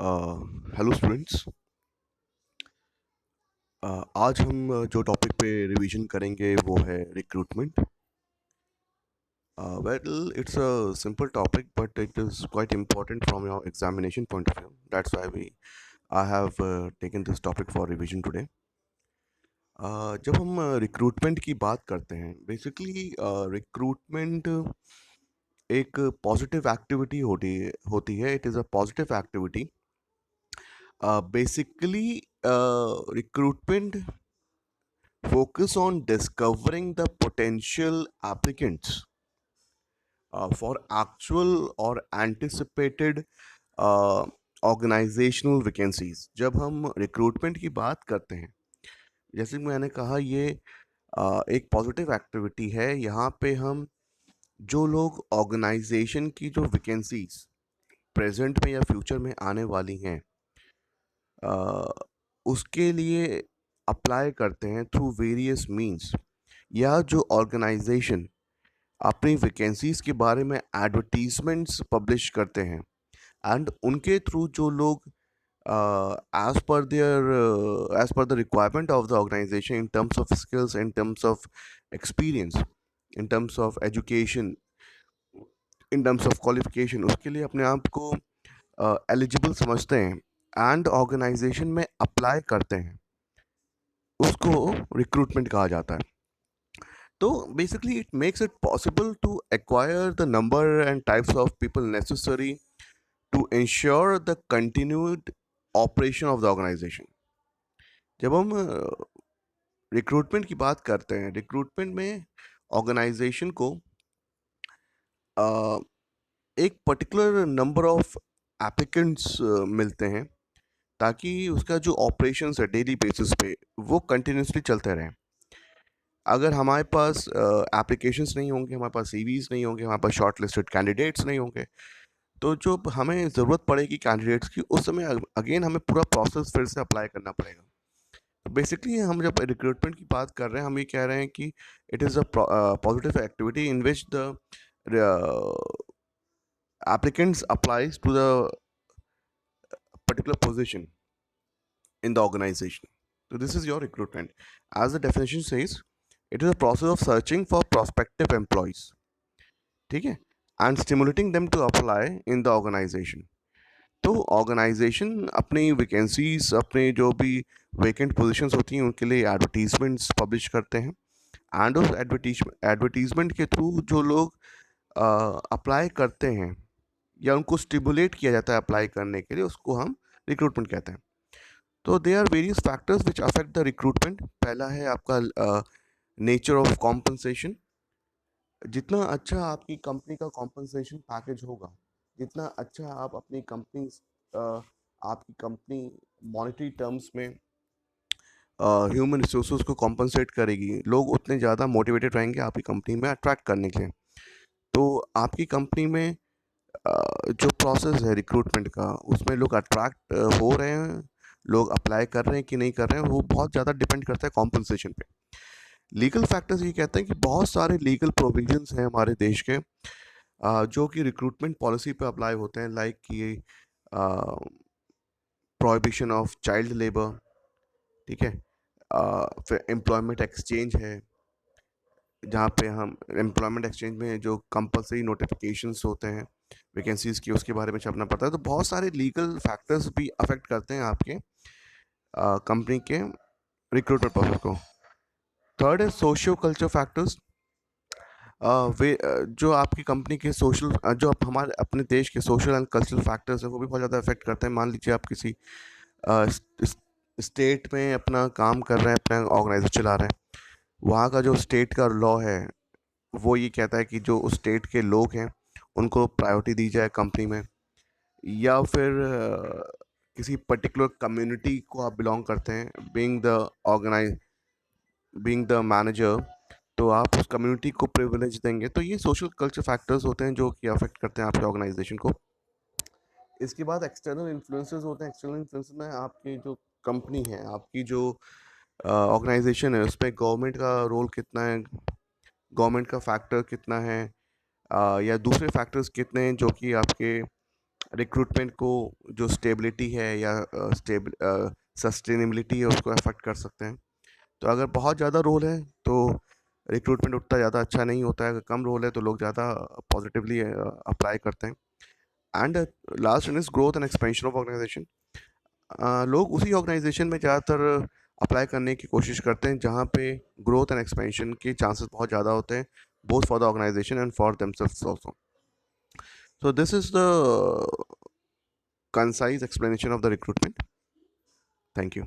Hello students. आज हम जो टॉपिक पे रिवीजन करेंगे वो है recruitment. Well, it's a simple topic but it is quite important from your examination point of view. That's why we I have taken this topic for revision today. जब हम recruitment की बात करते हैं, बेसिकली रिक्रूटमेंट एक positive activity होती है। It is a positive activity. Basically, recruitment focus on discovering the potential applicants for actual or anticipated uh, organizational vacancies. जब हम रिक्रूटमेंट की बात करते हैं, जैसे कि मैंने कहा, ये एक पॉजिटिव एक्टिविटी है। यहाँ पे हम जो लोग ऑर्गेनाइजेशन की जो वैकेंसीज प्रेजेंट में या फ्यूचर में आने वाली हैं, उसके लिए अप्लाई करते हैं थ्रू वेरियस मींस, या जो ऑर्गेनाइजेशन अपनी वैकेंसीज के बारे में एडवर्टीजमेंट्स पब्लिश करते हैं, एंड उनके थ्रू जो लोग as per the requirement of the organisation in terms of skills, in terms of experience, in terms of education, in terms of qualification, उसके लिए अपने आप को एलिजिबल समझते हैं एंड ऑर्गेनाइजेशन में अप्लाई करते हैं, उसको रिक्रूटमेंट कहा जाता है। तो basically it makes it possible to acquire the number and types of people necessary to ensure the continued operation of the organisation. जब हम रिक्रूटमेंट की बात करते हैं, रिक्रूटमेंट में ऑर्गेनाइजेशन को एक पर्टिकुलर नंबर ऑफ एप्लीकेंट्स मिलते हैं, ताकि उसका जो ऑपरेशंस है डेली बेसिस पे वो कंटिन्यूसली चलते रहें। अगर हमारे पास एप्लीकेशंस नहीं होंगे, हमारे पास सीवीज नहीं होंगे, हमारे पास शॉर्ट लिस्टेड कैंडिडेट्स नहीं होंगे, तो जो हमें ज़रूरत पड़ेगी कैंडिडेट्स की, उस समय अगेन हमें पूरा प्रोसेस फिर से अप्लाई करना पड़ेगा। तो बेसिकली हम जब रिक्रूटमेंट की बात कर रहे हैं, हम ये कह रहे हैं कि it is a positive activity in which the applicants applies to the particular position in the organization. So this is your recruitment. As the definition says, it is a process of searching for prospective employees, ठीक है, and stimulating them to apply in the organization. तो organisation अपनी vacancies, अपने जो भी vacant positions होती हैं, उनके लिए एडवर्टीजमेंट्स पब्लिश करते हैं, एंड उस एडवर्टीजमेंट के थ्रू जो लोग अप्लाई करते हैं या उनको स्टिमुलेट किया जाता है अप्लाई करने के लिए, उसको हम रिक्रूटमेंट कहते हैं। तो they are various factors which affect the recruitment. पहला है आपका नेचर ऑफ कॉम्पनसेशन। जितना अच्छा आपकी कंपनी का कॉम्पनसेशन पैकेज होगा, जितना अच्छा आप अपनी कंपनी आपकी कंपनी मॉनेटरी टर्म्स में ह्यूमन रिसोर्सेज को कॉम्पनसेट करेगी, लोग उतने ज़्यादा मोटिवेटेड रहेंगे आपकी कंपनी में अट्रैक्ट करने के लिए। तो आपकी कंपनी में जो प्रोसेस है रिक्रूटमेंट का, उसमें लोग अट्रैक्ट हो रहे हैं, लोग अप्लाई कर रहे हैं कि नहीं कर रहे हैं, वो बहुत ज़्यादा डिपेंड करता है कॉम्पनसेशन पे। लीगल फैक्टर्स ये कहते हैं कि बहुत सारे लीगल प्रोविजंस हैं हमारे देश के, जो कि रिक्रूटमेंट पॉलिसी पे अप्लाई होते हैं, लाइक कि प्रोहिबिशन ऑफ चाइल्ड लेबर, ठीक है, फिर एम्प्लॉयमेंट एक्सचेंज है, जहाँ पे हम एम्प्लॉयमेंट एक्सचेंज में जो कंपलसरी नोटिफिकेशंस होते हैं वैकेंसीज की, उसके बारे में छपना पड़ता है। तो बहुत सारे लीगल फैक्टर्स भी अफेक्ट करते हैं आपके कंपनी के रिक्रूटमेंट प्रोसेस को। थर्ड है सोशियो कल्चर फैक्टर्स। वे जो आपकी कंपनी के सोशल, जो हमारे अपने देश के सोशल एंड कल्चरल फैक्टर्स हैं, वो भी बहुत ज़्यादा अफेक्ट करते हैं। मान लीजिए आप किसी स्टेट में अपना काम कर रहे हैं, अपना ऑर्गेनाइजेशन चला रहे हैं, वहाँ का जो स्टेट का लॉ है वो ये कहता है कि जो उस स्टेट के लोग हैं उनको प्रायोरिटी दी जाए कंपनी में, या फिर किसी पर्टिकुलर कम्युनिटी को आप बिलोंग करते हैं, बीइंग द मैनेजर, तो आप उस कम्युनिटी को प्रिविलेज देंगे। तो ये सोशल कल्चर फैक्टर्स होते हैं जो कि अफेक्ट करते हैं आपके ऑर्गेनाइजेशन को। इसके बाद एक्सटर्नल इन्फ्लुएंसेस होते हैं। एक्सटर्नल इन्फ्लुएंस में आपकी जो कंपनी है, आपकी जो ऑर्गेनाइजेशन है, उस पर गवर्नमेंट का रोल कितना है, गवर्नमेंट का फैक्टर कितना है, या दूसरे फैक्टर्स कितने हैं जो कि आपके रिक्रूटमेंट को जो स्टेबिलिटी है या सस्टेनेबिलिटी है उसको अफेक्ट कर सकते हैं। तो अगर बहुत ज़्यादा रोल है तो रिक्रूटमेंट उतना ज़्यादा अच्छा नहीं होता है, अगर कम रोल है तो लोग ज़्यादा पॉजिटिवली अप्लाई करते हैं। And last one is growth and expansion of organisation. लोग उसी ऑर्गेनाइजेशन में ज़्यादातर अप्लाई करने की कोशिश करते हैं जहाँ पे ग्रोथ एंड एक्सपेंशन के चांसेस बहुत ज़्यादा होते हैं, both for the organisation and for themselves also. So this is the concise explanation of the recruitment. Thank you.